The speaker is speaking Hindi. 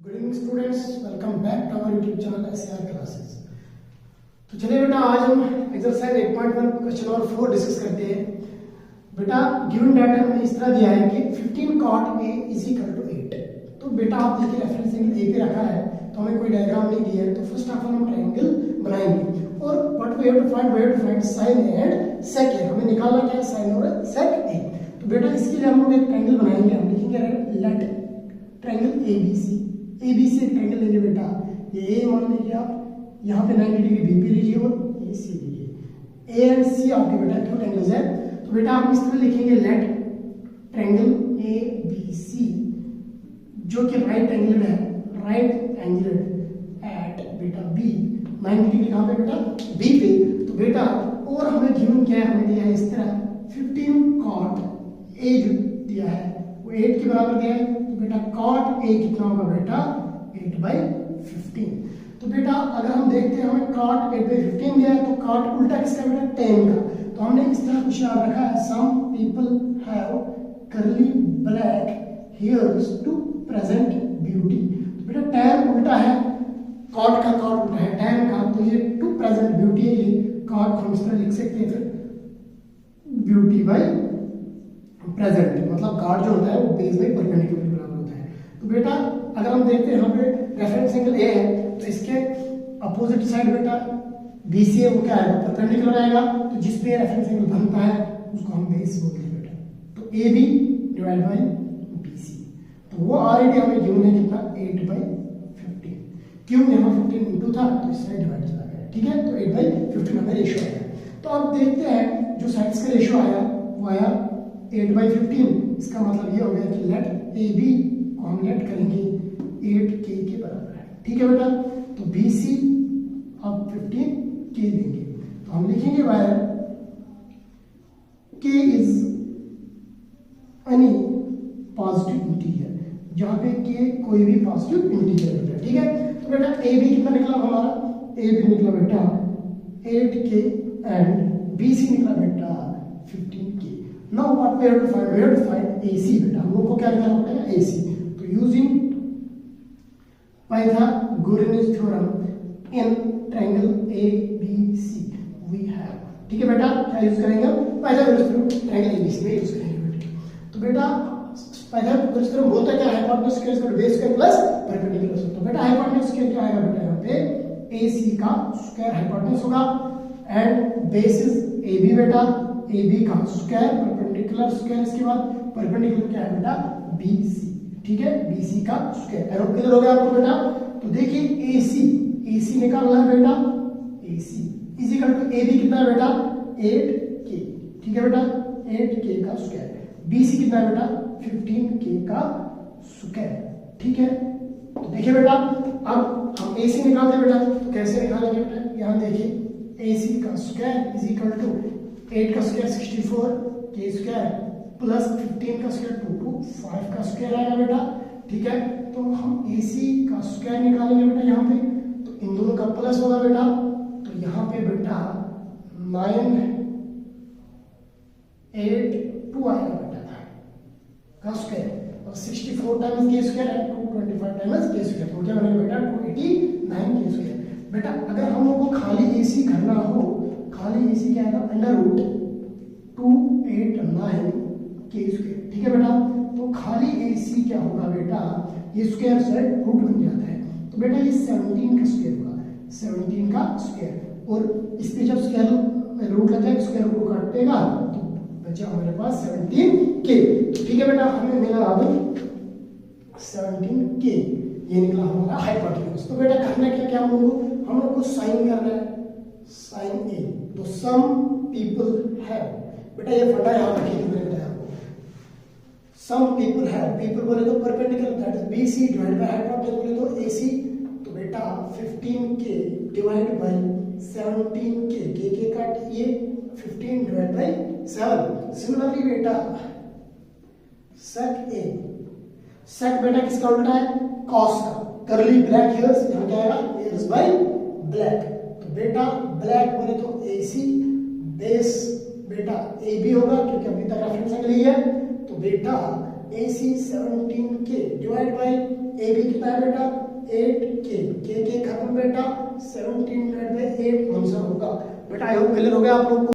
Good evening students, welcome back to our YouTube channel SR classes. तो चलिए बेटा, आज हम एक्सरसाइज 8.1 क्वेश्चन नंबर 4 डिस्कस करते हैं। बेटा गिवन डाटा हमें इस तरह दिया है कि 15 cot a is equal to 8। तो बेटा आप देखिए रेफरेंस एंगल ए पे रखा है, तो हमें कोई डायग्राम नहीं दिया है, तो फर्स्ट ऑफ ऑल हम ट्रायंगल बनाएंगे और what we have to find sine and sec A. हमें निकालना क्या है, साइन और सेक ए। तो बेटा इसके लिए हम लोग एक ट्रायंगल बनाएंगे। हम लिखेंगे लेट ट्रायंगल एबीसी। एबीसी एक ट्रायंगल लेंगे बेटा, ये ए मान लीजिए आप, यहाँ पे 90 डिग्री बीपी लीजिए और ये सी लीजिए। ए एंड सी आपके बेटा क्यों ट्रायंगल्स है, तो बेटा आप इस तरह लिखेंगे let triangle A B C जो कि राइट एंगल है, राइट एंगल एट बेटा बी। 90 डिग्री कहाँ पे बेटा, बी पे। तो बेटा और हमें गिवन क्या है, हमें दिया है इस तरह 15 cot ए जो दिया है वो 8 के बराबर दिया है। तो बेटा cot ए कितना होगा बेटा, 8/15। तो बेटा अगर हम देखते हैं हमें cot 8/15 दिया है, तो cot उल्टा किसका बेटा, tan का। तो हमने इस तरह कुछ याद रखा है, some people have curly black hairs to present beauty. तो बेटा tan उल्टा है, cot का cot उल्टा है tan का, तो ये टू प्रेजेंट ब्यूटी है। ये cot को हम इस तरह लिख सकते हैं, फिर ब्यूटी बाय प्रेजेंट, मतलब cot जो होता है वो बेस बाय परपेंडिकुलर के बराबर होता है। तो बेटा अगर हम देखते हैं यहाँ पे रेफरेंस एंगल ए है, तो इसके अपोजिट साइड बेटा बीसी है, वो क्या आएगा, परपेंडिकुलर आएगा। तो जिस पे रेफरेंस एंगल बनता है उसको हम बेस बोलते हैं बेटा। तो A B divide by B C, तो वो ऑलरेडी हमें गिवन है कितना, 8/15। क्यों, यहाँ 15 इंटू था तो इस साइड डिवाइड चला गया, ठीक है। तो 8/15 हमें रेशियो आया। तो अब देखते हैं जो साइड्स का रेशियो आया वो आया 8/15। इसका मतलब ये हो गया कि लेट ए बी को हम लेट करेंगे 8k के बराबर है, ठीक है बेटा। तो बी सी अब 15k देंगे, तो हम लिखेंगे wire k is any positive integer, जहां पे k कोई भी पॉजिटिव इंटीजर है, ठीक है। तो बेटा ए बी कितना निकला हमारा, ए बी निकला बेटा 8k एंड बी सी निकला बेटा 15k। Now what we have to find, we have to find AC बेटा। हम लोग को क्या निकालना पड़ेगा, AC। तो using Pythagoras theorem in triangle ABC we have, ठीक है बेटा। क्या यूज करेंगे, पाइथागोरस थ्योरम ट्रायंगल ABC में यूज करेंगे बेटा। तो बेटा पाइथागोरस थ्योरम बोलता है क्या, hypotenuse square equal to base square plus perpendicular. तो बेटा हाइपोटेन्यूज स्क्वायर क्या आएगा बेटा, यहाँ पे AC का स्क्वायर हाइपोटेन्यूज होगा एंड बेस इज AB बेटा, AB का स्क्वायर परपेंडिकुलर स्क्वायर, इसके बाद परपेंडिकुलर क्या है बेटा, BC, ठीक है, BC का स्क्वायर। एरो क्लियर हो गया आपको बेटा। तो देखिए AC निकालना है बेटा, AC is equal to AB कितना है बेटा, 8k, ठीक है बेटा, 8k का स्क्वायर। BC कितना है बेटा, 15k का स्क्वायर, ठीक है। तो देखिए बेटा अब हम AC निकालते हैं बेटा, तो कैसे निकालेंगे बेटा, यहाँ देखिए AC का स्क्वायर इज इक्वल टू 8 का स्क्वायर 64 k स्क्वायर प्लस 15 का स्क्वायर 225 का स्क्वायर आएगा बेटा, ठीक है। तो हम AC का स्क्वायर निकालेंगे बेटा यहाँ पे, तो इन दोनों का प्लस होगा बेटा। तो यहाँ पे बेटा 982 आएगा बेटा का स्क्वायर और 64 टाइम्स k स्क्वायर है 225 टाइम्स k स्क्वायर, तो क्या बनेगा बेटा 289 k स्क्वायर। बेटा अगर हम लोग को खाली AC करना हो, खाली AC क्या आएगा, अंडर रूट 289 k स्क्वायर, ठीक है बेटा। तो खाली AC क्या होगा बेटा, ये स्क्वायर से रूट बन जाता है, तो बेटा ये 17 का स्क्वायर होगा, 17 का स्क्वायर। और इस पे जब स्क्वायर रूट लग जाएगा, स्क्वायर रूट को काट देगा, तो बचा हमारे पास 17k, ठीक है बेटा। हमें मिला अब 17k, ये निकला हमारा हाइपोटेन्यूज। तो बेटा करना क्या क्या हम लोग को साइन करना है, साइन ए। तो सम पीपल हैव, बेटा ये फटा यहाँ रखिए, मैंने बताया आपको, सम पीपल हैव, पीपल बोले तो perpendicular that is BC divide by hypotenuse बोले तो AC। तो बेटा 15k divide by 17k, k काट ये 15 डिवाइड बाय 7। सिमिलरली बेटा sec A, sec बेटा किसका उल्टा है, cos का। कर्ली ब्लैक हेयर्स, यहाँ क्या आएगा, हेयर्स बाय ब्लैक। तो बेटा ब्लैक बोले तो AC, बेस बेटा AB होगा क्योंकि अभी तक रेफरेंस एंगल ही है। तो बेटा AC 17k divide by A B कितना है बेटा 8k, के खत्म बेटा 17 डिवाइड बाई 8 आंसर होगा। बेटा आई होप क्लियर हो गया आप लोग को।